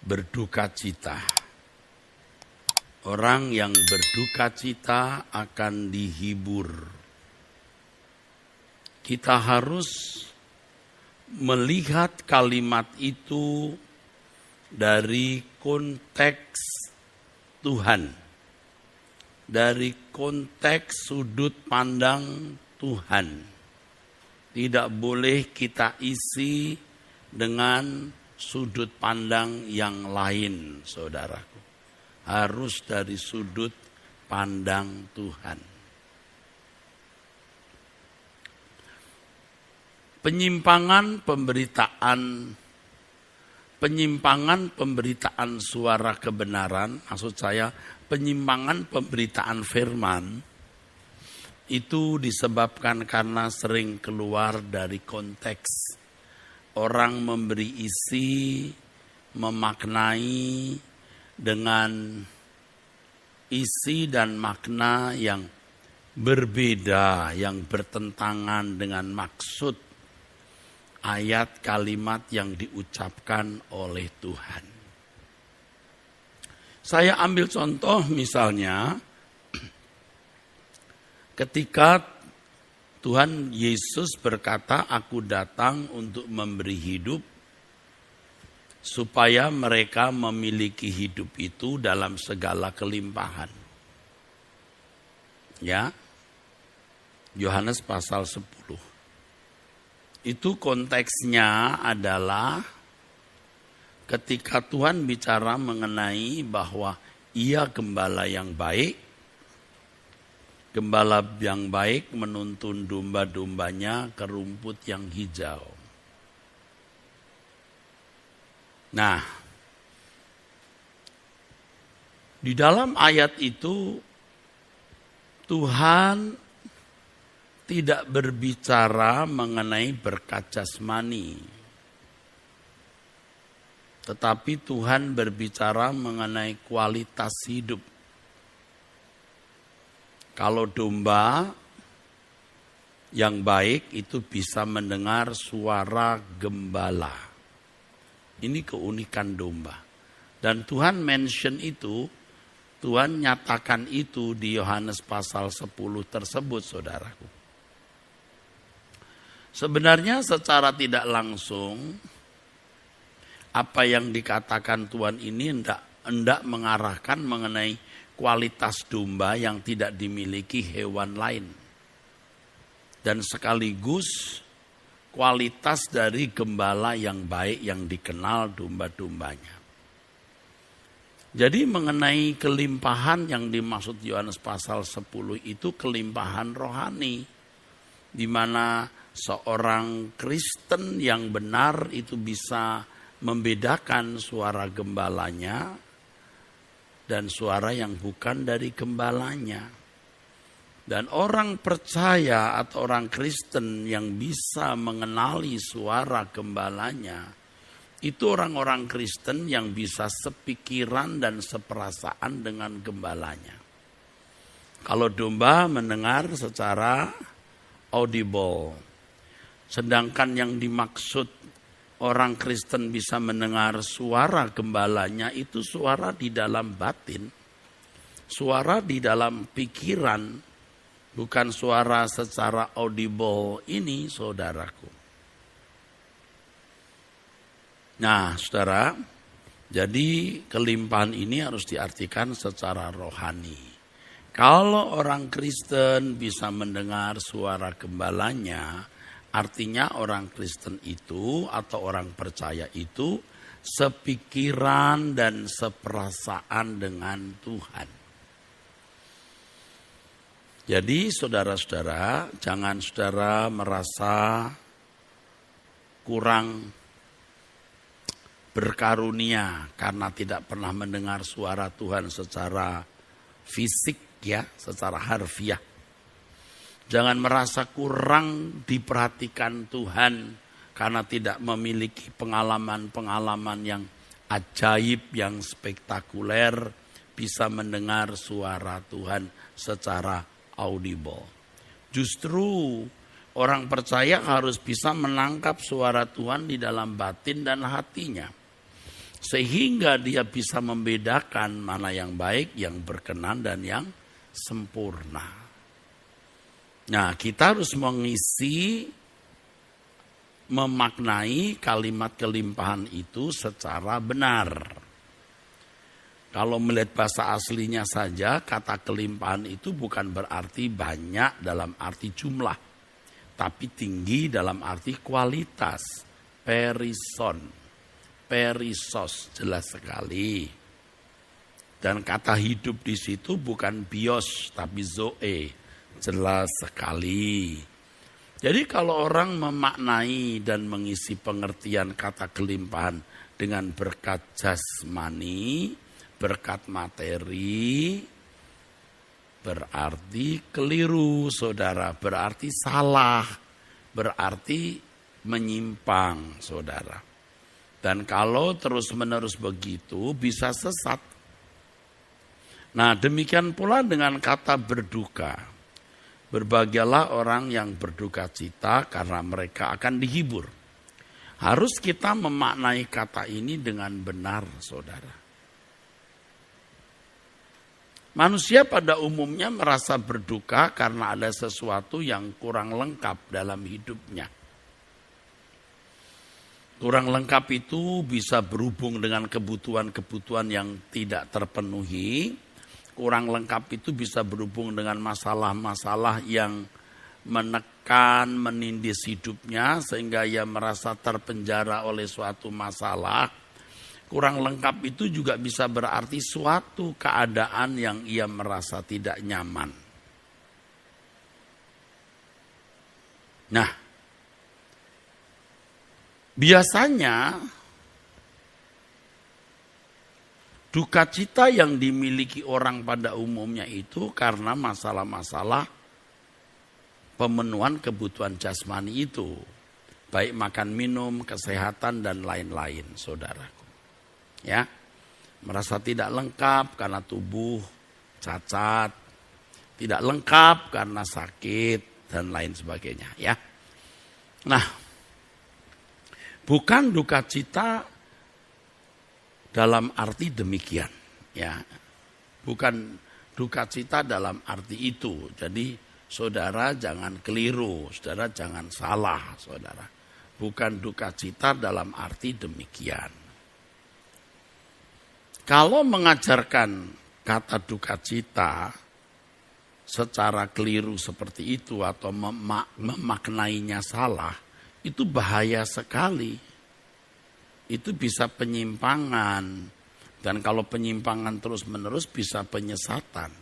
berduka cita. Orang yang berduka cita akan dihibur. Kita harus melihat kalimat itu dari konteks Tuhan, dari konteks sudut pandang Tuhan. Tidak boleh kita isi dengan sudut pandang yang lain, saudaraku. Harus dari sudut pandang Tuhan. Penyimpangan pemberitaan suara kebenaran, maksud saya penyimpangan pemberitaan firman, itu disebabkan karena sering keluar dari konteks. Orang memberi isi, memaknai dengan isi dan makna yang berbeda, yang bertentangan dengan maksud ayat kalimat yang diucapkan oleh Tuhan. Saya ambil contoh misalnya ketika Tuhan Yesus berkata, "Aku datang untuk memberi hidup supaya mereka memiliki hidup itu dalam segala kelimpahan." Ya. Yohanes pasal 10. Itu konteksnya adalah ketika Tuhan bicara mengenai bahwa Ia gembala yang baik. Gembala yang baik menuntun domba-dombanya ke rumput yang hijau. Nah, di dalam ayat itu Tuhan tidak berbicara mengenai berkat jasmani. Tetapi Tuhan berbicara mengenai kualitas hidup. Kalau domba yang baik itu bisa mendengar suara gembala. Ini keunikan domba. Dan Tuhan mention itu, Tuhan nyatakan itu di Yohanes pasal 10 tersebut, saudaraku. Sebenarnya secara tidak langsung, apa yang dikatakan Tuhan ini hendak mengarahkan mengenai kualitas domba yang tidak dimiliki hewan lain. Dan sekaligus kualitas dari gembala yang baik yang dikenal domba-dombanya. Jadi mengenai kelimpahan yang dimaksud Yohanes pasal 10 itu kelimpahan rohani. Di mana seorang Kristen yang benar itu bisa membedakan suara gembalanya dan suara yang bukan dari gembalanya. Dan orang percaya atau orang Kristen yang bisa mengenali suara gembalanya, itu orang-orang Kristen yang bisa sepikiran dan seperasaan dengan gembalanya. Kalau domba mendengar secara audible, sedangkan yang dimaksud orang Kristen bisa mendengar suara gembalanya itu suara di dalam batin, suara di dalam pikiran, bukan suara secara audible ini, saudaraku. Nah, saudara, jadi kelimpahan ini harus diartikan secara rohani. Kalau orang Kristen bisa mendengar suara gembalanya, artinya orang Kristen itu atau orang percaya itu sepikiran dan seperasaan dengan Tuhan. Jadi saudara-saudara, jangan saudara merasa kurang berkarunia karena tidak pernah mendengar suara Tuhan secara fisik ya, secara harfiah. Jangan merasa kurang diperhatikan Tuhan karena tidak memiliki pengalaman-pengalaman yang ajaib, yang spektakuler, bisa mendengar suara Tuhan secara audible. Justru orang percaya harus bisa menangkap suara Tuhan di dalam batin dan hatinya. Sehingga dia bisa membedakan mana yang baik, yang berkenan, dan yang sempurna. Nah, kita harus memaknai kalimat kelimpahan itu secara benar. Kalau melihat bahasa aslinya saja, kata kelimpahan itu bukan berarti banyak dalam arti jumlah, tapi tinggi dalam arti kualitas. Perisos, jelas sekali. Dan kata hidup di situ bukan bios, tapi zoe, jelas sekali. Jadi kalau orang memaknai dan mengisi pengertian kata kelimpahan dengan berkat jasmani, berkat materi, berarti keliru, saudara. Berarti salah, berarti menyimpang, saudara. Dan kalau terus-menerus begitu bisa sesat. Nah, demikian pula dengan kata berduka. Berbahagialah orang yang berduka cita karena mereka akan dihibur. Harus kita memaknai kata ini dengan benar, saudara. Manusia pada umumnya merasa berduka karena ada sesuatu yang kurang lengkap dalam hidupnya. Kurang lengkap itu bisa berhubung dengan kebutuhan-kebutuhan yang tidak terpenuhi. Kurang lengkap itu bisa berhubung dengan masalah-masalah yang menekan, menindis hidupnya sehingga ia merasa terpenjara oleh suatu masalah. Kurang lengkap itu juga bisa berarti suatu keadaan yang ia merasa tidak nyaman. Nah, biasanya duka cita yang dimiliki orang pada umumnya itu karena masalah-masalah pemenuhan kebutuhan jasmani itu. Baik makan minum, kesehatan, dan lain-lain, saudaraku. Ya, merasa tidak lengkap karena tubuh cacat, tidak lengkap karena sakit, dan lain sebagainya. Ya, nah, bukan duka cita dalam arti demikian, ya. Bukan duka cita dalam arti itu. Jadi saudara jangan keliru, saudara jangan salah, saudara. Bukan duka cita dalam arti demikian. Kalau mengajarkan kata duka cita secara keliru seperti itu atau memaknainya salah, itu bahaya sekali. Itu bisa penyimpangan. Dan kalau penyimpangan terus-menerus bisa penyesatan.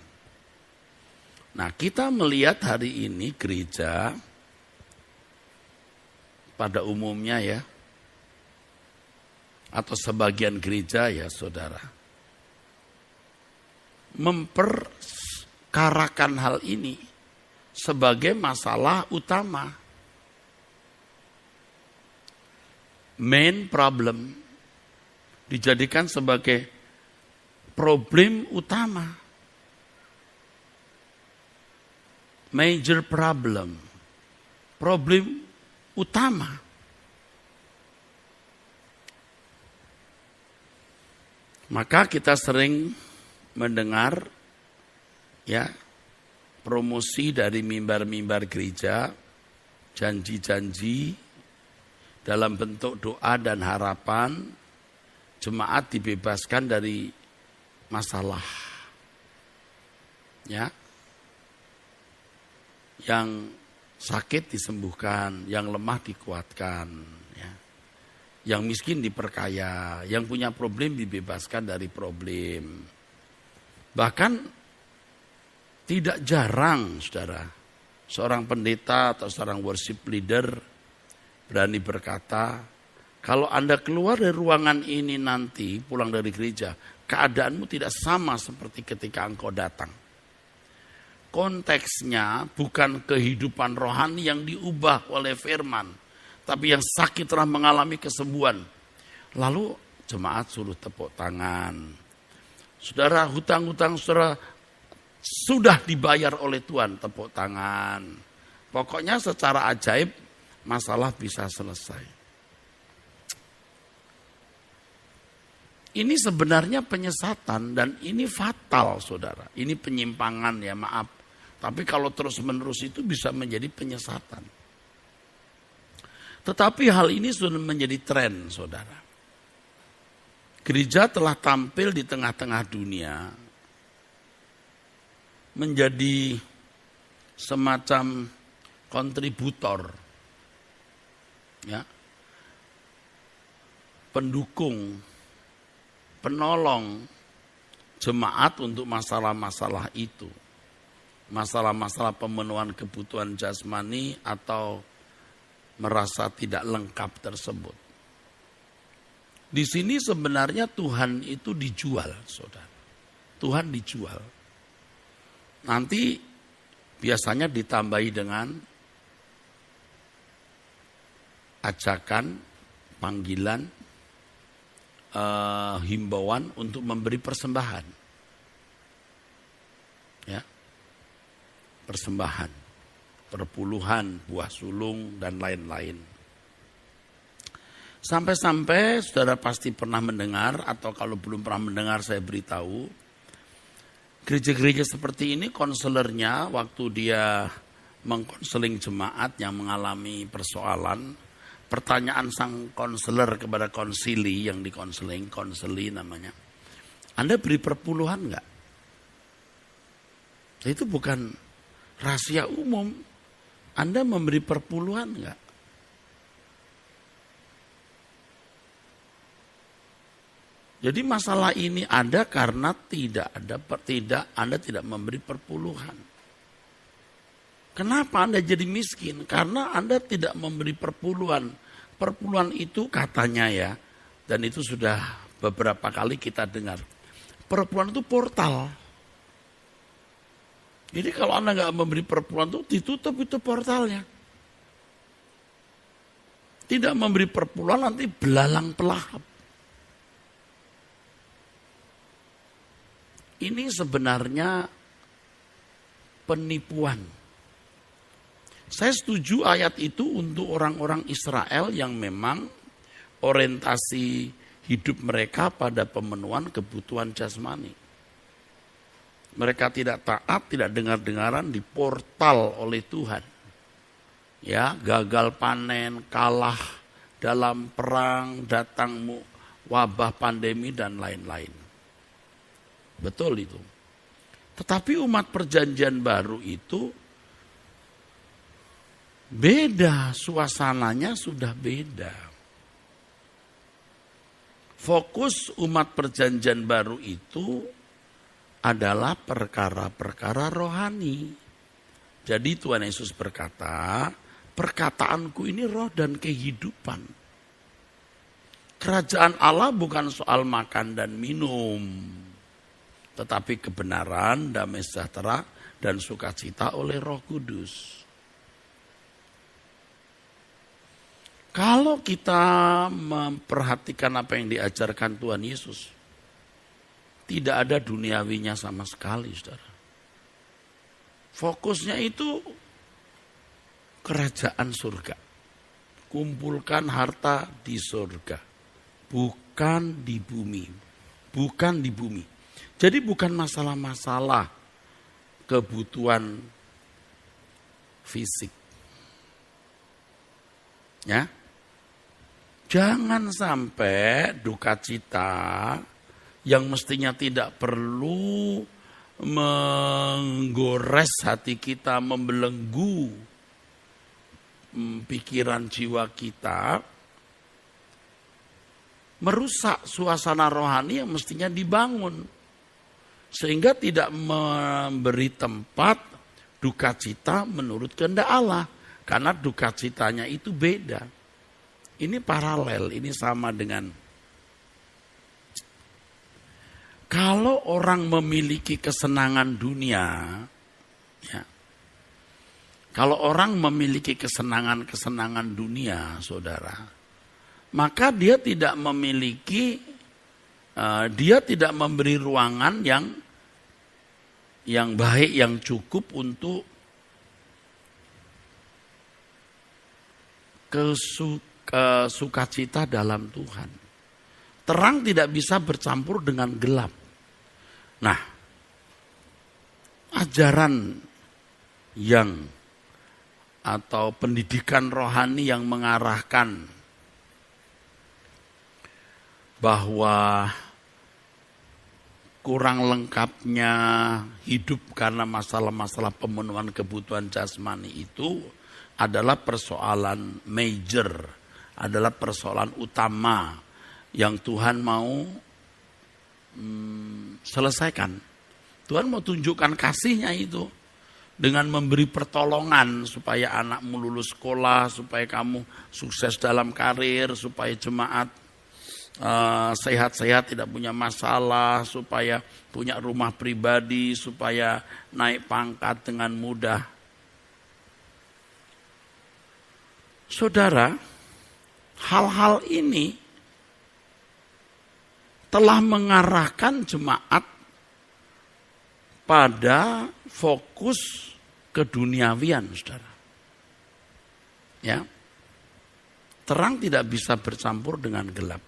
Nah, kita melihat hari ini gereja pada umumnya ya, atau sebagian gereja ya saudara, memperkarakan hal ini sebagai masalah utama. Main problem, dijadikan sebagai problem utama. Major problem, problem utama. Maka kita sering mendengar ya promosi dari mimbar-mimbar gereja, janji-janji dalam bentuk doa dan harapan jemaat dibebaskan dari masalah. Ya. Yang sakit disembuhkan, yang lemah dikuatkan, ya. Yang miskin diperkaya, yang punya problem dibebaskan dari problem. Bahkan tidak jarang, saudara, seorang pendeta atau seorang worship leader berani berkata, kalau Anda keluar dari ruangan ini nanti, pulang dari gereja, keadaanmu tidak sama seperti ketika engkau datang. Konteksnya bukan kehidupan rohani yang diubah oleh firman, tapi yang sakit telah mengalami kesembuhan. Lalu jemaat suruh tepuk tangan. Saudara, hutang-hutang saudara sudah dibayar oleh Tuhan, tepuk tangan. Pokoknya secara ajaib masalah bisa selesai. Ini sebenarnya penyesatan dan ini fatal, saudara. Ini penyimpangan ya, maaf. Tapi kalau terus-menerus itu bisa menjadi penyesatan. Tetapi hal ini sudah menjadi tren, saudara. Gereja telah tampil di tengah-tengah dunia menjadi semacam kontributor, ya, pendukung, penolong jemaat untuk masalah-masalah itu. Masalah-masalah pemenuhan kebutuhan jasmani atau merasa tidak lengkap tersebut. Di sini sebenarnya Tuhan itu dijual, saudara. Tuhan dijual. Nanti biasanya ditambahi dengan ajakan, panggilan, himbauan untuk memberi persembahan. Ya. Persembahan, perpuluhan, buah sulung, dan lain-lain. Sampai-sampai saudara pasti pernah mendengar, atau kalau belum pernah mendengar saya beritahu, gereja-gereja seperti ini konselernya waktu dia mengkonseling jemaat yang mengalami persoalan, pertanyaan sang konselor kepada konsili yang dikonseling, konseli namanya, Anda beri perpuluhan enggak? Itu bukan rahasia umum. Anda memberi perpuluhan enggak? Jadi masalah ini ada karena Anda tidak memberi perpuluhan. Kenapa Anda jadi miskin? Karena Anda tidak memberi perpuluhan. Perpuluhan itu katanya ya, dan itu sudah beberapa kali kita dengar. Perpuluhan itu portal. Jadi kalau Anda nggak memberi perpuluhan itu ditutup itu portalnya. Tidak memberi perpuluhan nanti belalang pelahap. Ini sebenarnya penipuan. Saya setuju ayat itu untuk orang-orang Israel yang memang orientasi hidup mereka pada pemenuhan kebutuhan jasmani. Mereka tidak taat, tidak dengar-dengaran, diportal oleh Tuhan. Ya, gagal panen, kalah dalam perang, datang wabah pandemi dan lain-lain. Betul itu. Tetapi umat perjanjian baru itu beda, suasananya sudah beda. Fokus umat perjanjian baru itu adalah perkara-perkara rohani. Jadi Tuhan Yesus berkata, perkataanku ini roh dan kehidupan. Kerajaan Allah bukan soal makan dan minum, tetapi kebenaran, damai sejahtera, dan sukacita oleh Roh Kudus. Kalau kita memperhatikan apa yang diajarkan Tuhan Yesus, tidak ada duniawinya sama sekali, saudara. Fokusnya itu kerajaan surga. Kumpulkan harta di surga, bukan di bumi. Bukan di bumi. Jadi bukan masalah-masalah kebutuhan fisik. Ya. Jangan sampai duka cita yang mestinya tidak perlu menggores hati kita, membelenggu pikiran jiwa kita, merusak suasana rohani yang mestinya dibangun. Sehingga tidak memberi tempat duka cita menurut kehendak Allah. Karena duka citanya itu beda. Ini paralel, ini sama dengan kalau orang memiliki kesenangan dunia, ya, kalau orang memiliki kesenangan dunia, saudara, maka dia tidak memiliki, dia tidak memberi ruangan yang baik, yang cukup untuk sukacita dalam Tuhan. terang tidak bisa bercampur dengan gelap. Nah, ajaran yang atau pendidikan rohani yang mengarahkan bahwa kurang lengkapnya hidup karena masalah-masalah pemenuhan kebutuhan jasmani itu adalah persoalan major, adalah persoalan utama yang Tuhan mau selesaikan. Tuhan mau tunjukkan kasih-Nya itu dengan memberi pertolongan supaya anakmu lulus sekolah, supaya kamu sukses dalam karir, supaya jemaat sehat-sehat, tidak punya masalah, supaya punya rumah pribadi, supaya naik pangkat dengan mudah. Saudara, hal-hal ini telah mengarahkan jemaat pada fokus keduniawian, saudara. Ya, terang tidak bisa bercampur dengan gelap.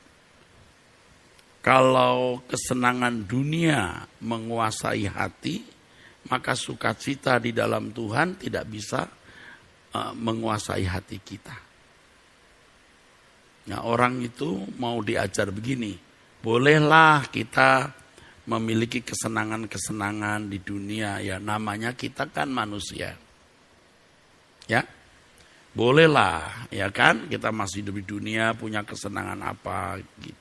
Kalau kesenangan dunia menguasai hati, maka sukacita di dalam Tuhan tidak bisa menguasai hati kita. Nah, orang itu mau diajar begini, bolehlah kita memiliki kesenangan-kesenangan di dunia, ya namanya kita kan manusia. Ya, bolehlah, ya kan, kita masih hidup di dunia, punya kesenangan apa gitu.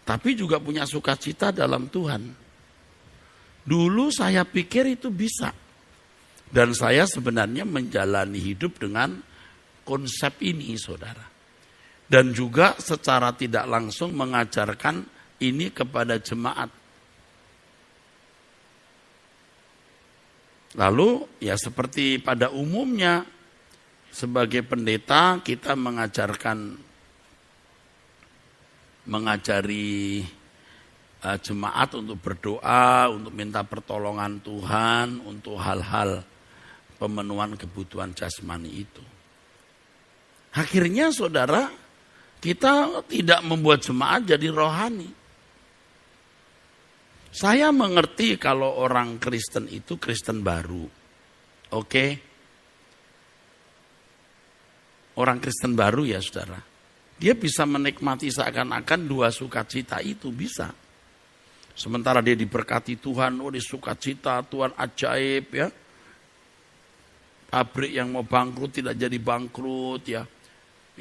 Tapi juga punya sukacita dalam Tuhan. Dulu saya pikir itu bisa. Dan saya sebenarnya menjalani hidup dengan konsep ini, saudara. Dan juga secara tidak langsung mengajarkan ini kepada jemaat. Lalu ya seperti pada umumnya sebagai pendeta kita mengajari jemaat untuk berdoa, untuk minta pertolongan Tuhan untuk hal-hal pemenuhan kebutuhan jasmani itu. Akhirnya saudara, kita tidak membuat jemaat jadi rohani. Saya mengerti kalau orang Kristen itu Kristen baru. Oke? Orang Kristen baru ya saudara. Dia bisa menikmati seakan-akan dua sukacita itu bisa. Sementara dia diberkati Tuhan, oh dia sukacita, Tuhan ajaib ya. Pabrik yang mau bangkrut tidak jadi bangkrut ya.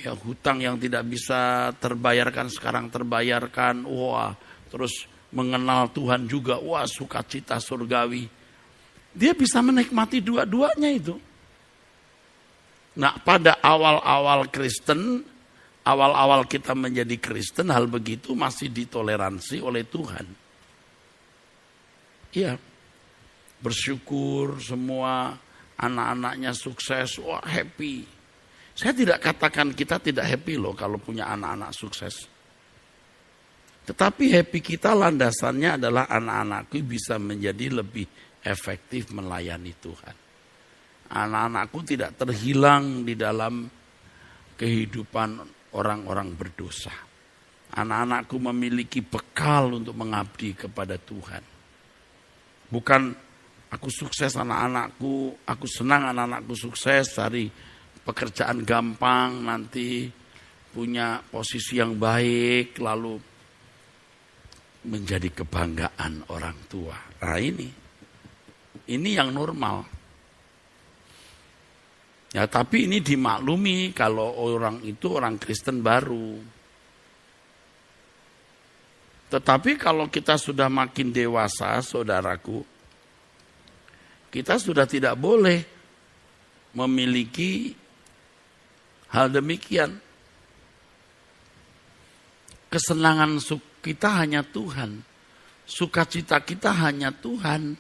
Ya hutang yang tidak bisa terbayarkan sekarang terbayarkan. Wah, terus mengenal Tuhan juga, wah sukacita surgawi. Dia bisa menikmati dua-duanya itu. Nah, pada awal-awal Kristen, awal-awal kita menjadi Kristen, hal begitu masih ditoleransi oleh Tuhan. Iya, bersyukur semua anak-anaknya sukses, wah happy. Saya tidak katakan kita tidak happy loh kalau punya anak-anak sukses. Tetapi happy kita landasannya adalah anak-anakku bisa menjadi lebih efektif melayani Tuhan. Anak-anakku tidak terhilang di dalam kehidupan orang-orang berdosa. Anak-anakku memiliki bekal untuk mengabdi kepada Tuhan. Bukan aku sukses anak-anakku, aku senang anak-anakku sukses, cari pekerjaan gampang, nanti punya posisi yang baik, lalu menjadi kebanggaan orang tua. Nah ini yang normal. Ya tapi ini dimaklumi kalau orang itu orang Kristen baru. Tetapi kalau kita sudah makin dewasa, saudaraku, kita sudah tidak boleh memiliki hal demikian. Kesenangan kita hanya Tuhan. Sukacita kita hanya Tuhan.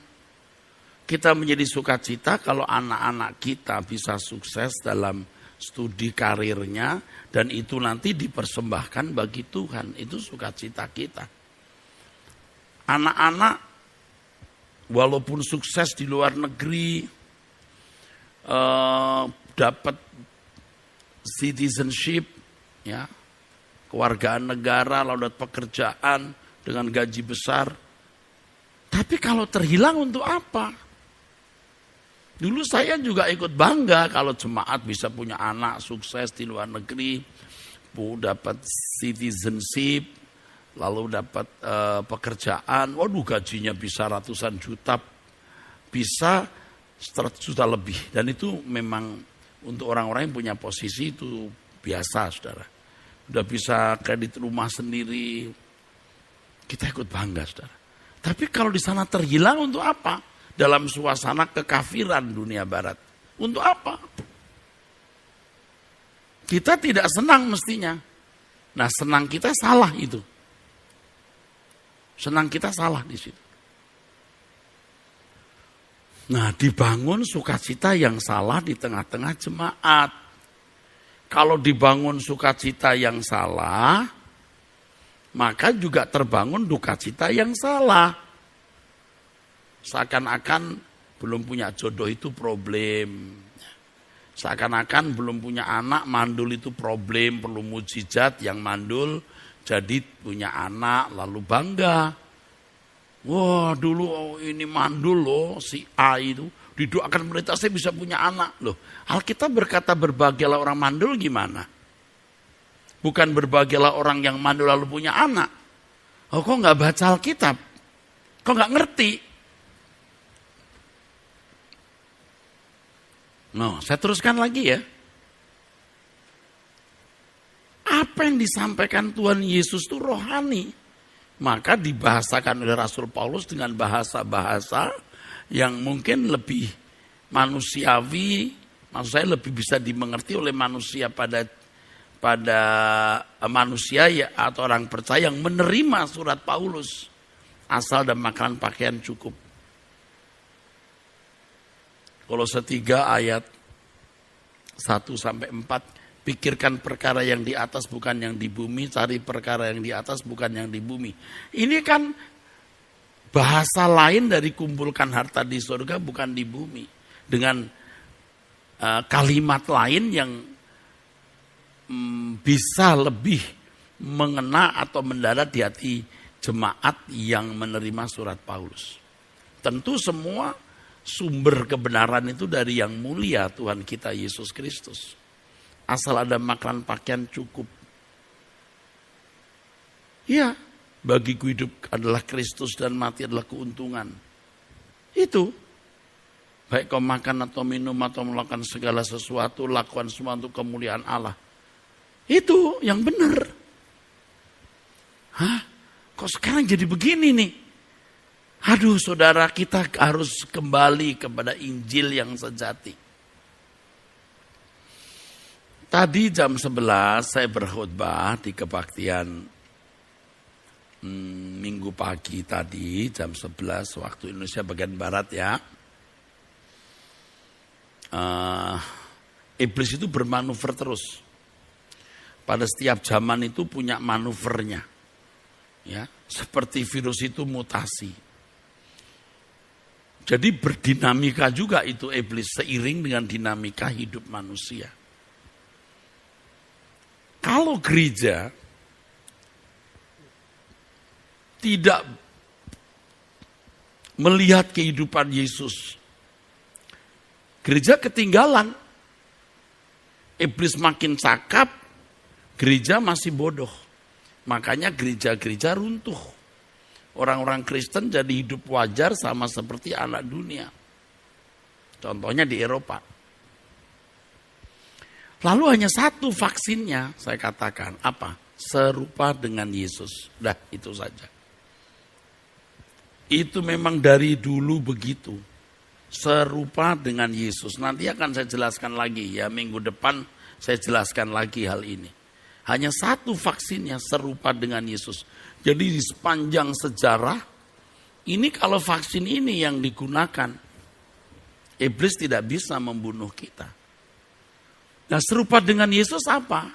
Kita menjadi sukacita kalau anak-anak kita bisa sukses dalam studi karirnya dan itu nanti dipersembahkan bagi Tuhan. Itu sukacita kita. Anak-anak walaupun sukses di luar negeri, dapat citizenship, ya, kewargaan negara, lalu dapat pekerjaan dengan gaji besar. Tapi kalau terhilang untuk apa? Dulu saya juga ikut bangga kalau jemaat bisa punya anak sukses di luar negeri, dapat citizenship, lalu dapat pekerjaan, waduh gajinya bisa ratusan juta, bisa 100 juta lebih. Dan itu memang untuk orang-orang yang punya posisi itu biasa, saudara. Udah bisa kredit rumah sendiri, kita ikut bangga, saudara. Tapi kalau di sana terhilang untuk apa? Dalam suasana kekafiran dunia barat. Untuk apa? Kita tidak senang mestinya. Nah, senang kita salah itu. Senang kita salah di situ. Nah, dibangun sukacita yang salah di tengah-tengah jemaat. Kalau dibangun sukacita yang salah, maka juga terbangun dukacita yang salah. Seakan-akan belum punya jodoh itu problem. Seakan-akan belum punya anak, mandul itu problem, perlu mujizat yang mandul jadi punya anak lalu bangga. Wah, dulu ini mandul loh si A itu, didoakan pemerintah saya bisa punya anak loh. Alkitab berkata berbahagialah orang mandul gimana? Bukan berbahagialah orang yang mandul lalu punya anak. Oh, kok nggak baca Alkitab? Kok nggak ngerti? No, saya teruskan lagi ya. Apa yang disampaikan Tuhan Yesus itu rohani. Maka dibahasakan oleh Rasul Paulus dengan bahasa-bahasa yang mungkin lebih manusiawi, maksud saya lebih bisa dimengerti oleh manusia pada manusia ya, atau orang percaya yang menerima surat Paulus. Asal dan makanan pakaian cukup. Kolose 3 ayat 1-4, pikirkan perkara yang di atas bukan yang di bumi, cari perkara yang di atas bukan yang di bumi. Ini kan bahasa lain dari kumpulkan harta di surga bukan di bumi. Dengan kalimat lain yang bisa lebih mengena atau mendarat di hati jemaat yang menerima surat Paulus. Tentu semua sumber kebenaran itu dari yang mulia Tuhan kita Yesus Kristus. Asal ada makanan pakaian cukup. Ya, bagiku hidup adalah Kristus dan mati adalah keuntungan. Itu. Baik kau makan atau minum atau melakukan segala sesuatu, lakukan semua untuk kemuliaan Allah. Itu yang benar. Hah? Kok sekarang jadi begini nih? Aduh, saudara, kita harus kembali kepada Injil yang sejati. Tadi jam 11 saya berkhutbah di kebaktian minggu pagi tadi, jam 11 waktu Indonesia bagian Barat ya. Iblis itu bermanuver terus. Pada setiap zaman itu punya manuvernya. Ya, seperti virus itu mutasi. Jadi berdinamika juga itu iblis seiring dengan dinamika hidup manusia. Kalau gereja tidak melihat kehidupan Yesus, gereja ketinggalan. Iblis makin cakap, gereja masih bodoh. Makanya gereja-gereja runtuh. Orang-orang Kristen jadi hidup wajar sama seperti anak dunia. Contohnya di Eropa. Lalu hanya satu vaksinnya, saya katakan. Apa? Serupa dengan Yesus. Dah, itu saja. Itu memang dari dulu begitu. Serupa dengan Yesus. Nanti akan saya jelaskan lagi ya. Minggu depan saya jelaskan lagi hal ini. Hanya satu vaksinnya serupa dengan Yesus. Jadi di sepanjang sejarah, ini kalau vaksin ini yang digunakan, iblis tidak bisa membunuh kita. Nah, serupa dengan Yesus apa?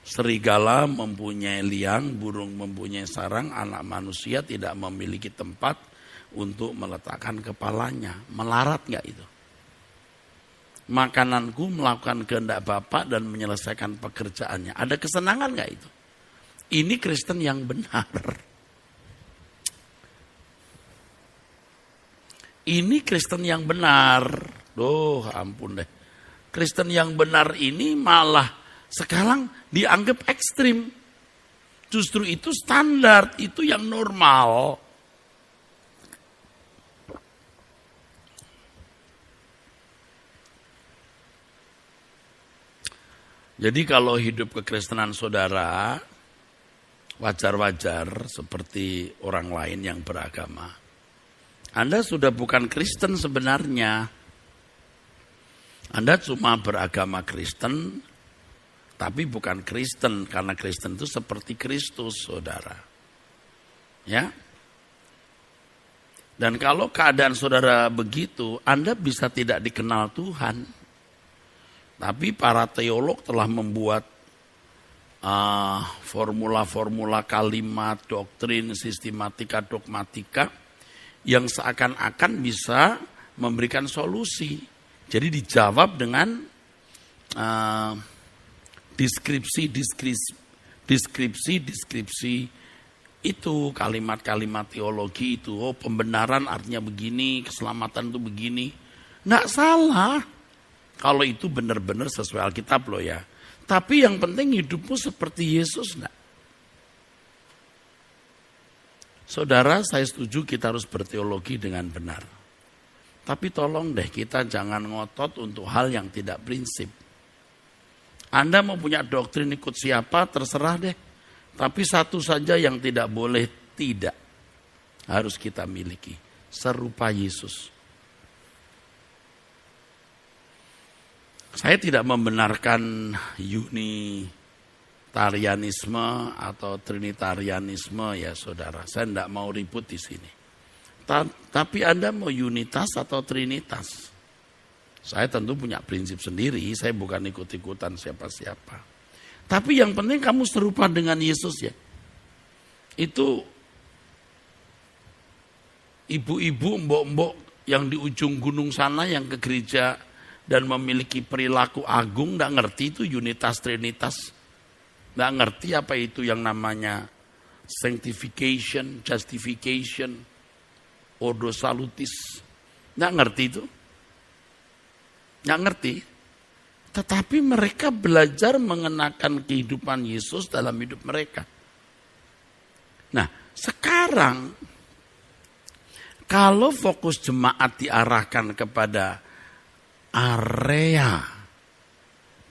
Serigala mempunyai liang, burung mempunyai sarang, anak manusia tidak memiliki tempat untuk meletakkan kepalanya. Melarat nggak itu? makananku, melakukan kehendak Bapa dan menyelesaikan pekerjaannya. Ada kesenangan gak itu? Ini Kristen yang benar. Ini Kristen yang benar. Ampun deh. Kristen yang benar ini malah sekarang dianggap ekstrim. Justru itu standar, itu yang normal. Jadi kalau hidup kekristenan saudara, wajar-wajar seperti orang lain yang beragama. Anda sudah bukan Kristen sebenarnya. Anda cuma beragama Kristen, tapi bukan Kristen. Karena Kristen itu seperti Kristus, saudara. Ya. Dan kalau keadaan saudara begitu, Anda bisa tidak dikenal Tuhan. Tapi para teolog telah membuat formula-formula kalimat, doktrin, sistematika, dogmatika yang seakan-akan bisa memberikan solusi. Jadi dijawab dengan deskripsi itu, kalimat-kalimat teologi itu. Oh, pembenaran artinya begini, keselamatan itu begini. Nggak salah. Kalau itu benar-benar sesuai Alkitab loh ya. Tapi yang penting hidupmu seperti Yesus enggak? Saudara, saya setuju kita harus berteologi dengan benar. Tapi tolong deh kita jangan ngotot untuk hal yang tidak prinsip. Anda mau punya doktrin ikut siapa, terserah deh. Tapi satu saja yang tidak boleh tidak harus kita miliki. Serupa Yesus. Saya tidak membenarkan unitarianisme atau trinitarianisme ya saudara. Saya tidak mau ribut di sini. Tapi Anda mau unitas atau trinitas? Saya tentu punya prinsip sendiri. Saya bukan ikut-ikutan siapa-siapa. Tapi yang penting kamu serupa dengan Yesus ya. Itu ibu-ibu, mbok-mbok yang di ujung gunung sana yang ke gereja dan memiliki perilaku agung, tidak ngerti itu unitas trinitas. Tidak ngerti apa itu yang namanya sanctification, justification, ordo salutis. Tidak ngerti itu. Tidak ngerti. Tetapi mereka belajar mengenakan kehidupan Yesus dalam hidup mereka. Nah, sekarang kalau fokus jemaat diarahkan kepada area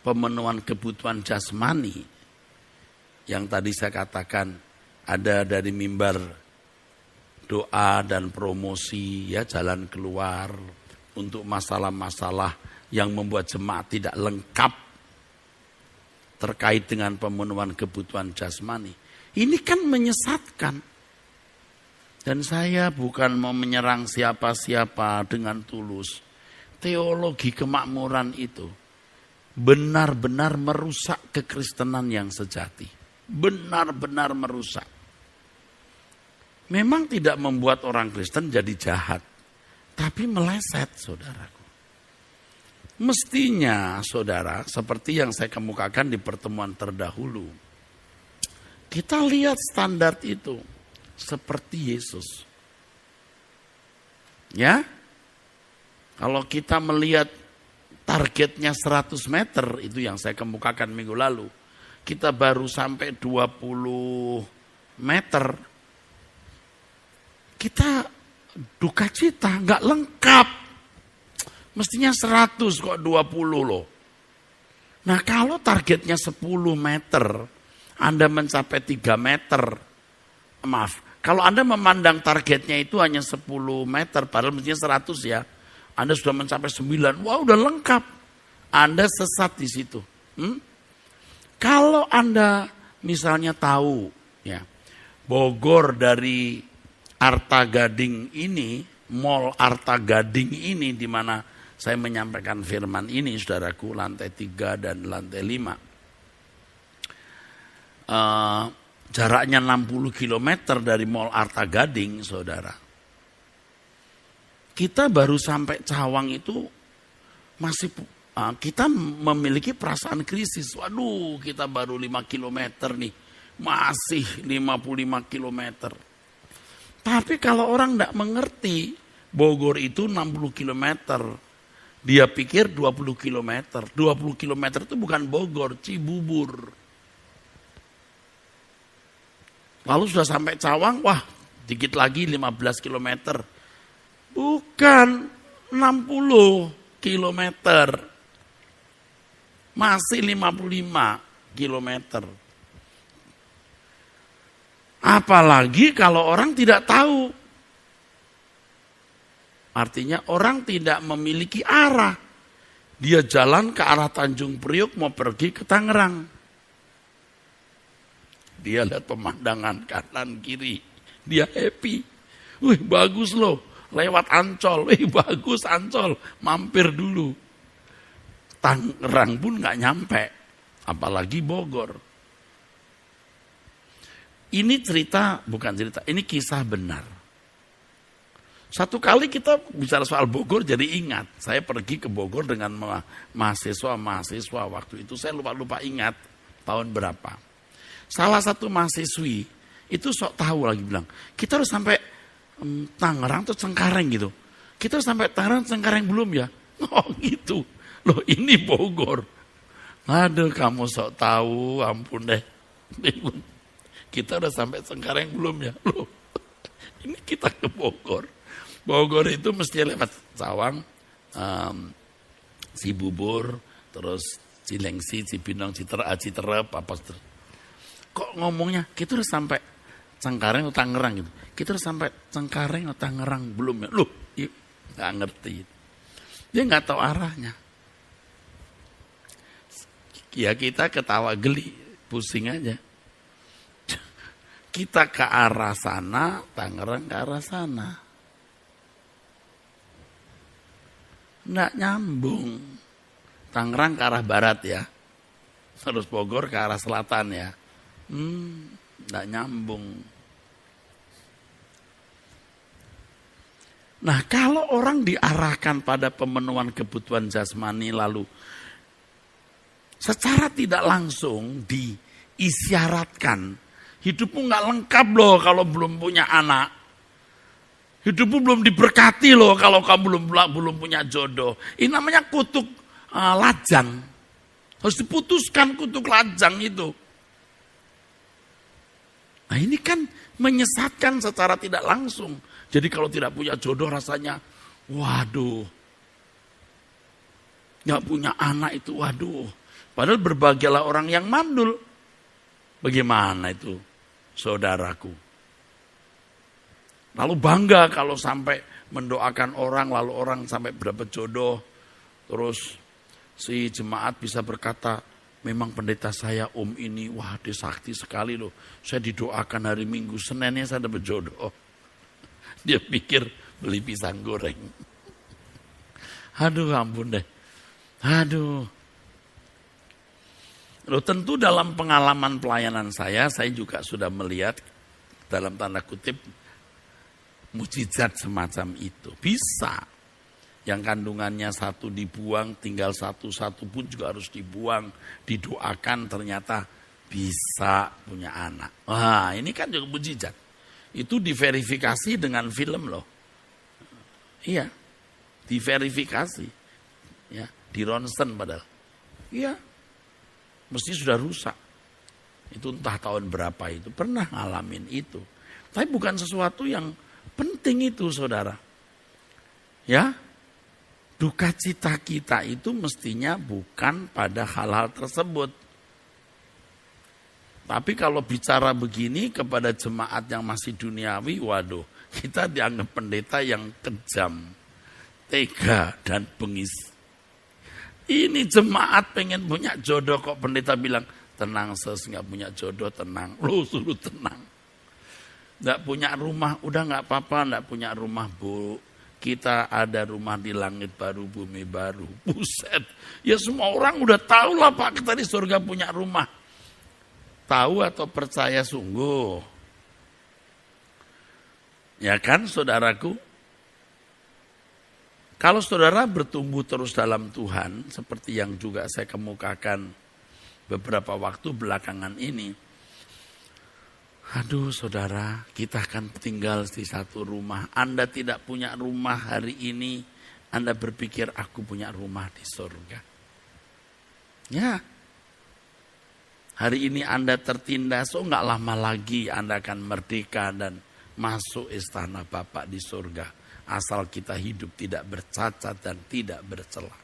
pemenuhan kebutuhan jasmani yang tadi saya katakan ada dari mimbar doa dan promosi ya, jalan keluar untuk masalah-masalah yang membuat jemaat tidak lengkap terkait dengan pemenuhan kebutuhan jasmani. Ini kan menyesatkan. Dan saya bukan mau menyerang siapa-siapa dengan tulus. Teologi kemakmuran itu benar-benar merusak kekristenan yang sejati. Benar-benar merusak. Memang tidak membuat orang Kristen jadi jahat. Tapi meleset, saudaraku. Mestinya, saudara, seperti yang saya kemukakan di pertemuan terdahulu. Kita lihat standar itu. Seperti Yesus. Ya? Kalau kita melihat targetnya 100 meter, itu yang saya kemukakan minggu lalu. Kita baru sampai 20 meter. Kita duka cita, nggak lengkap. Mestinya 100 kok 20 loh. Nah kalau targetnya 10 meter, Anda mencapai 3 meter. Maaf, kalau Anda memandang targetnya itu hanya 10 meter, padahal mestinya 100 ya. Anda sudah mencapai 9, wah udah lengkap. Anda sesat di situ. Kalau Anda misalnya tahu, ya, Bogor dari Arta Gading ini, Mall Arta Gading ini, di mana saya menyampaikan firman ini, saudaraku, lantai 3 dan lantai 5. Jaraknya 60 km dari Mall Arta Gading, saudara. Kita baru sampai Cawang itu masih kita memiliki perasaan krisis. Waduh, kita baru 5 kilometer nih, masih 55 kilometer. Tapi kalau orang tidak mengerti, Bogor itu 60 kilometer. Dia pikir 20 kilometer. 20 kilometer itu bukan Bogor, Cibubur. Lalu sudah sampai Cawang, wah dikit lagi 15 kilometer. Bukan 60 kilometer. Masih 55 kilometer. Apalagi kalau orang tidak tahu. Artinya orang tidak memiliki arah. Dia jalan ke arah Tanjung Priok mau pergi ke Tangerang. Dia lihat pemandangan kanan kiri. Dia happy. Wih bagus loh. Lewat Ancol. Wih bagus Ancol. Mampir dulu. Tangerang pun gak nyampe. Apalagi Bogor. Ini cerita, bukan cerita. Ini kisah benar. Satu kali kita bicara soal Bogor jadi ingat. Saya pergi ke Bogor dengan mahasiswa-mahasiswa. Waktu itu saya lupa ingat tahun berapa. Salah satu mahasiswi itu sok tahu lagi bilang, kita harus sampai Tangerang atau Cengkareng gitu. Kita harus sampai Tangerang, Cengkareng belum ya? Oh gitu. Loh ini Bogor. Aduh kamu sok tahu, ampun deh. Kita udah sampai Cengkareng belum ya? Loh ini kita ke Bogor. Bogor itu mesti lewat Cawang, Cibubur, terus Cilengsi, Cibinong, Citerep, apa kok ngomongnya kita udah sampai Cengkareng atau Tangerang gitu. Kita udah sampai Cengkareng atau Tangerang belum ya? Loh, nggak ngerti. Dia nggak tahu arahnya. Ya kita ketawa geli, pusing aja. Kita ke arah sana, Tangerang ke arah sana. Nggak nyambung. Tangerang ke arah barat ya. Terus Bogor ke arah selatan ya. Nggak nyambung. Nah kalau orang diarahkan pada pemenuhan kebutuhan jasmani lalu secara tidak langsung diisyaratkan, hidupmu nggak lengkap loh kalau belum punya anak. Hidupmu belum diberkati loh kalau kamu belum punya jodoh. Ini namanya kutuk lajang. Harus diputuskan kutuk lajang itu. Nah ini kan menyesatkan secara tidak langsung. Jadi kalau tidak punya jodoh rasanya, waduh. Gak punya anak itu, waduh. Padahal berbahagialah orang yang mandul. Bagaimana itu saudaraku? Lalu bangga kalau sampai mendoakan orang, lalu orang sampai berapa jodoh. Terus si jemaat bisa berkata, memang pendeta saya ini, wah dia sakti sekali loh. Saya didoakan hari Minggu, Seninnya saya dapat jodoh. Dia pikir beli pisang goreng. Aduh ampun deh. Aduh. Loh tentu dalam pengalaman pelayanan saya juga sudah melihat dalam tanda kutip mujizat semacam itu. Bisa. Yang kandungannya satu dibuang, tinggal satu pun juga harus dibuang. Didoakan ternyata bisa punya anak. Wah ini kan juga mujizat. Itu diverifikasi dengan film loh. Iya, diverifikasi. Ya, di ronsen padahal. Iya, mesti sudah rusak. Itu entah tahun berapa itu. Pernah ngalamin itu. Tapi bukan sesuatu yang penting itu saudara. Ya, duka cita kita itu mestinya bukan pada hal-hal tersebut. Tapi kalau bicara begini kepada jemaat yang masih duniawi, waduh, kita dianggap pendeta yang kejam, tega, dan bengis. Ini jemaat pengen punya jodoh kok pendeta bilang, tenang ses, gak punya jodoh, tenang. Lo suruh tenang. Gak punya rumah, udah gak apa-apa, gak punya rumah bu. Kita ada rumah di langit baru, bumi baru. Buset, ya semua orang udah tahu lah Pak, kita di surga punya rumah. Tahu atau percaya sungguh? Ya kan saudaraku? Kalau saudara bertumbuh terus dalam Tuhan, seperti yang juga saya kemukakan beberapa waktu belakangan ini, aduh saudara, kita akan tinggal di satu rumah. Anda tidak punya rumah hari ini, Anda berpikir aku punya rumah di surga. Ya, hari ini Anda tertindas, nggak lama lagi Anda akan merdeka dan masuk istana Bapa di surga. Asal kita hidup tidak bercacat dan tidak bercela.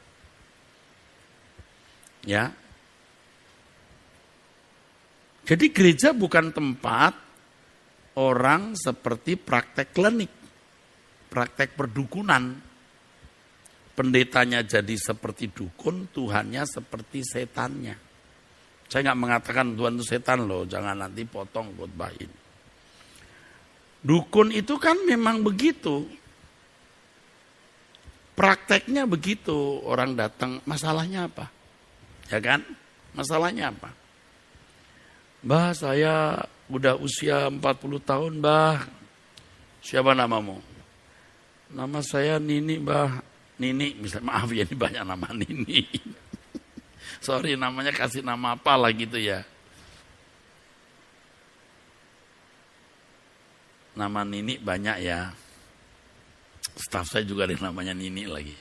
Ya. Jadi gereja bukan tempat orang seperti praktek klinik, praktek perdukunan. Pendetanya jadi seperti dukun, Tuhannya seperti setannya. Saya nggak mengatakan Tuhan itu setan loh, jangan nanti potong khotbah ini. Dukun itu kan memang begitu. Prakteknya begitu, orang datang, masalahnya apa? Ya kan? Masalahnya apa? Mbah, saya udah usia 40 tahun, Mbah. Siapa namamu? Nama saya Nini, Mbah. Nini, misalnya, maaf ya, ini banyak nama Nini. Sorry, namanya kasih nama apa lah gitu ya. Nama Nini banyak ya. Staf saya juga ada namanya Nini lagi.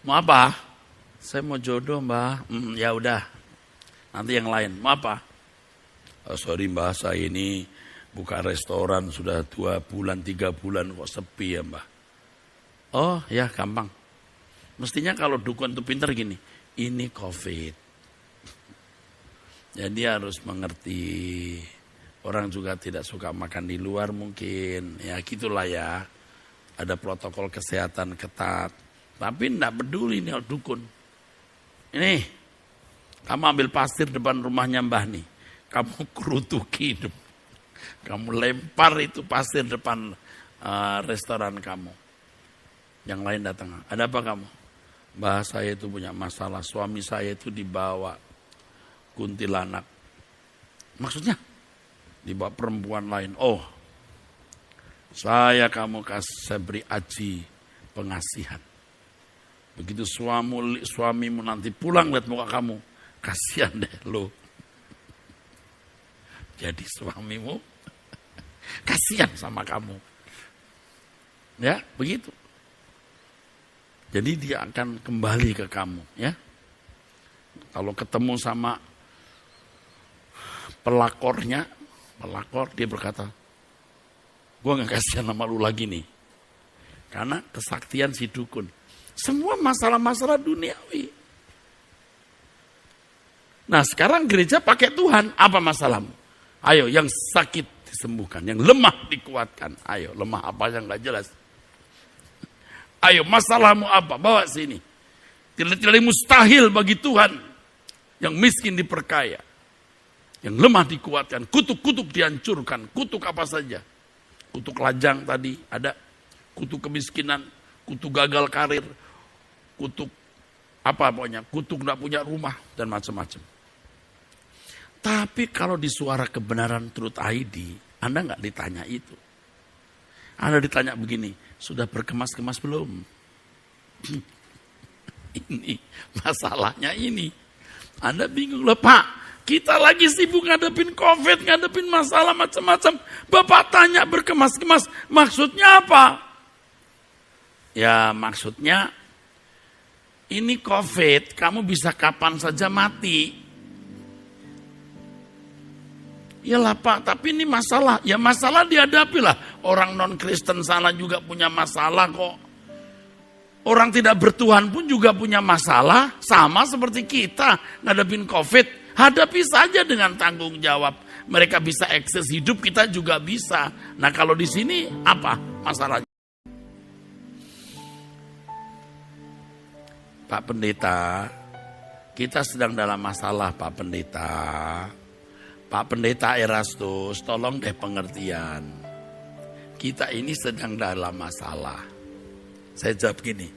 Mau apa? Saya mau jodoh, Mbah. Ya udah. Nanti yang lain. Mau apa? Oh, sorry Mbah, saya ini buka restoran sudah 2 bulan, 3 bulan kok sepi ya Mbah. Oh ya gampang. Mestinya kalau dukun itu pintar gini. Ini COVID. Jadi harus mengerti. Orang juga tidak suka makan di luar mungkin. Ya gitulah ya. Ada protokol kesehatan ketat. Tapi enggak peduli nih dukun. Ini, kamu ambil pasir depan rumahnya Mbah nih. Kamu kerutuki. Kamu lempar itu pasir depan restoran kamu. Yang lain datang. Ada apa kamu? Mbah, saya itu punya masalah. Suami saya itu dibawa kuntilanak. Maksudnya? Dibawa perempuan lain. Oh, saya beri aji pengasihan. Begitu suamimu nanti pulang lihat muka kamu, kasihan deh lo. Jadi suamimu kasihan sama kamu. Ya, begitu. Jadi dia akan kembali ke kamu, ya. Kalau ketemu sama pelakor dia berkata, gue gak kasihan sama lu lagi nih. Karena kesaktian si dukun. Semua masalah-masalah duniawi. Nah sekarang gereja pakai Tuhan, apa masalahmu? Ayo yang sakit disembuhkan, yang lemah dikuatkan. Ayo lemah apa yang gak jelas. Ayo masalahmu apa, bawa sini. Tidak mustahil bagi Tuhan. Yang miskin diperkaya. Yang lemah dikuatkan, kutuk-kutuk dihancurkan, kutuk apa saja. Kutuk lajang tadi ada, kutuk kemiskinan, kutuk gagal karir, kutuk apa pokoknya, kutuk gak punya rumah, dan macam-macam. Tapi kalau di Suara Kebenaran Truth ID, Anda gak ditanya itu. Anda ditanya begini, sudah berkemas-kemas belum? Ini, masalahnya ini. Anda bingung loh Pak. Kita lagi sibuk ngadepin COVID, ngadepin masalah macam-macam. Bapak tanya berkemas-kemas, maksudnya apa? Ya maksudnya, ini COVID, kamu bisa kapan saja mati. Ya lah Pak, tapi ini masalah. Ya masalah dihadapi lah. Orang non-Kristen sana juga punya masalah kok. Orang tidak bertuhan pun juga punya masalah. Sama seperti kita ngadepin COVID. Hadapi saja dengan tanggung jawab. Mereka bisa akses hidup, kita juga bisa. Nah kalau di sini apa masalahnya? Pak Pendeta, kita sedang dalam masalah Pak Pendeta. Pak Pendeta Erastus, tolong deh pengertian. Kita ini sedang dalam masalah. Saya jawab gini,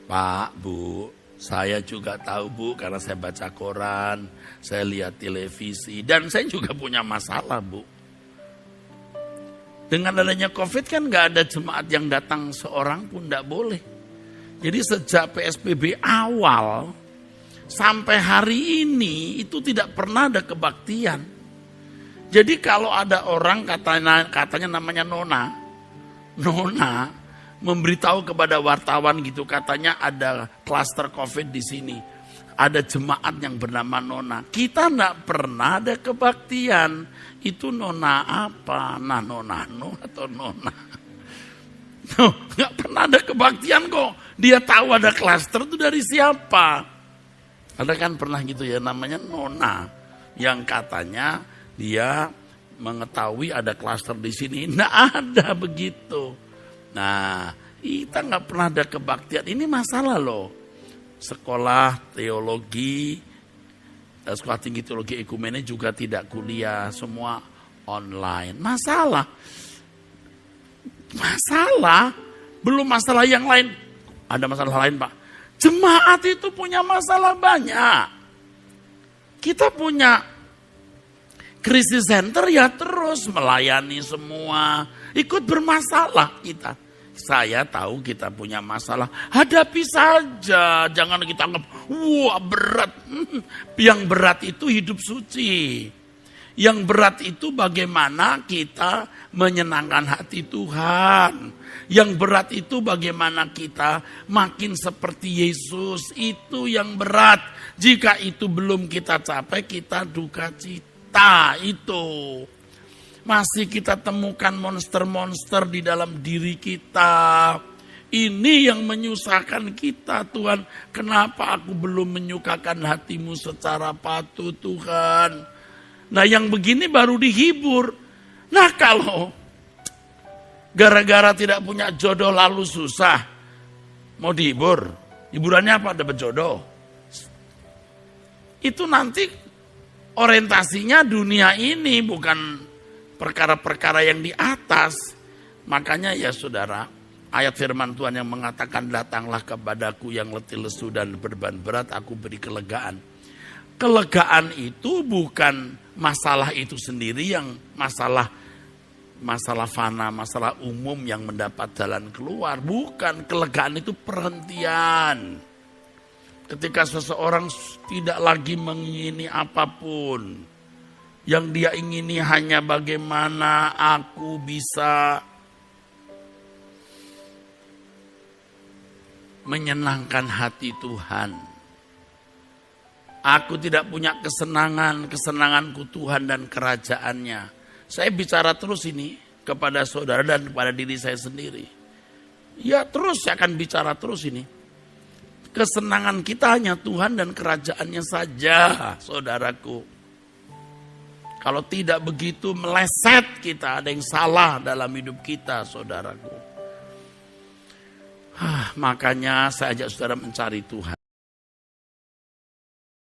Pak, Bu, saya juga tahu Bu, karena saya baca koran, saya lihat televisi, dan saya juga punya masalah Bu. Dengan adanya COVID kan nggak ada jemaat yang datang seorang pun, nggak boleh. Jadi sejak PSBB awal sampai hari ini itu tidak pernah ada kebaktian. Jadi kalau ada orang katanya namanya Nona memberitahu kepada wartawan gitu, katanya ada klaster COVID di sini. Ada jemaat yang bernama Nona. Kita enggak pernah ada kebaktian. Itu Nona apa? Nah, Nona atau Nona? Enggak pernah ada kebaktian kok. Dia tahu ada klaster itu dari siapa? Ada kan pernah gitu ya, namanya Nona. Yang katanya dia mengetahui ada klaster di sini. Enggak ada begitu. Nah, kita enggak pernah ada kebaktian. Ini masalah loh. Sekolah teologi, sekolah tinggi teologi ekumene juga tidak kuliah, semua online. Masalah, belum masalah yang lain. Ada masalah lain, Pak. Jemaat itu punya masalah banyak. Kita punya krisis center ya terus melayani semua. Ikut bermasalah kita. Saya tahu kita punya masalah, hadapi saja. Jangan kita anggap, wah berat. Yang berat itu hidup suci. Yang berat itu bagaimana kita menyenangkan hati Tuhan. Yang berat itu bagaimana kita makin seperti Yesus. Itu yang berat. Jika itu belum kita capai, kita duka cita itu. Masih kita temukan monster-monster di dalam diri kita. Ini yang menyusahkan kita, Tuhan. Kenapa aku belum menyukakan hatimu secara patut, Tuhan? Nah, yang begini baru dihibur. Nah, kalau gara-gara tidak punya jodoh lalu susah, mau dihibur. Hiburannya apa? Dapat jodoh. Itu nanti orientasinya dunia ini, bukan perkara-perkara yang di atas. Makanya ya saudara, ayat firman Tuhan yang mengatakan, datanglah kepadaku yang letih lesu dan beban berat, aku beri kelegaan. Kelegaan itu bukan masalah itu sendiri yang masalah fana, masalah umum yang mendapat jalan keluar. Bukan, kelegaan itu perhentian. Ketika seseorang tidak lagi mengingini apapun, yang dia ingini hanya bagaimana aku bisa menyenangkan hati Tuhan. Aku tidak punya kesenanganku Tuhan dan kerajaannya. Saya bicara terus ini kepada saudara dan kepada diri saya sendiri. Ya terus saya akan bicara terus ini. Kesenangan kita hanya Tuhan dan kerajaannya saja, saudaraku. Kalau tidak begitu meleset kita, ada yang salah dalam hidup kita, saudaraku. Makanya saya ajak saudara mencari Tuhan.